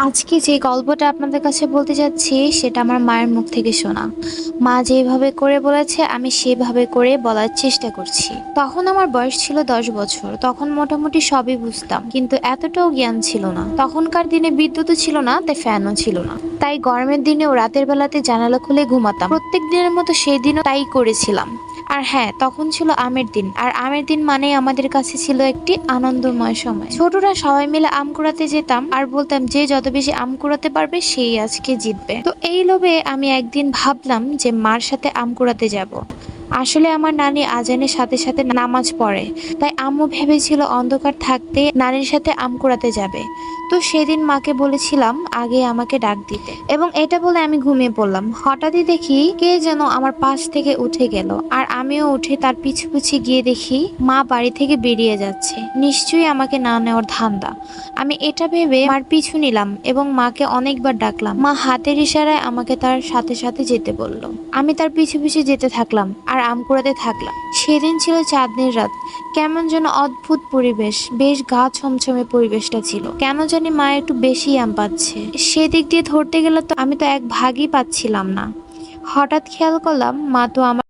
আজকে যে গল্পটা আপনাদের কাছে বলতে যাচ্ছি সেটা আমার মায়ের মুখ থেকে শোনা। মা যেভাবে করে বলেছে আমি সেভাবে করে বলার চেষ্টা করছি। তখন আমার বয়স ছিল 10 বছর। তখন মোটামুটি সবই বুঝতাম, কিন্তু এতটাও জ্ঞান ছিল না। তখনকার দিনে বিদ্যুৎও ছিল না, তাই ফ্যানও ছিল না। তাই গরমের দিনেও রাতের বেলাতে জানালা খুলে ঘুমাতাম। প্রত্যেক দিনের মতো সেই দিনও তাই করেছিলাম। আর হ্যাঁ, তখন ছিল আমের দিন, আর আমের দিন মানে আমাদের কাছে ছিল একটি আনন্দময় সময়। ছোটরা সবাই মিলে আম কুড়াতে যেতাম আর বলতাম যে যত বেশি আম কুড়াতে পারবে সেই আজকে জিতবে। তো এই লোভে আমি একদিন ভাবলাম যে মার সাথে আম কুড়াতে যাব। আসলে আমার নানি আজানের সাথে সাথে নামাজ পড়ে, তাই আম্মু ভেবেছিল অন্ধকার থাকতে নানির সাথে আম কুড়াতে যাবে। তো সেদিন মাকে বলেছিলাম আগে আমাকে ডাক দিতে, এবং এটা বলে আমি ঘুমিয়ে পড়লাম। হঠাৎই দেখি কে যেন আমার পাশ থেকে উঠে গেল, আর আমিও উঠে তার পিছু পিছু গিয়ে দেখি মা বাড়ি থেকে বেরিয়ে যাচ্ছে। নিশ্চয়ই আমাকে না নেওয়ার ধান্দা। আমি এটা ভেবে মার পিছু নিলাম এবং মাকে অনেকবার ডাকলাম। মা হাতের ইশারায় আমাকে তার সাথে সাথে যেতে বলল। আমি তার পিছু পিছু যেতে থাকলাম আর আম কুড়াতে থাকলাম। সেদিন ছিল চাঁদনির রাত। কেমন যেন অদ্ভুত পরিবেশ, বেশ গা ছমছমে পরিবেশটা ছিল। কেন জানি মা একটু বেশি আম পাচ্ছে। সেদিক দিয়ে ধরতে গেলে তো আমি তো এক ভাগই পাচ্ছিলাম না। হঠাৎ খেয়াল করলাম মা তো আমার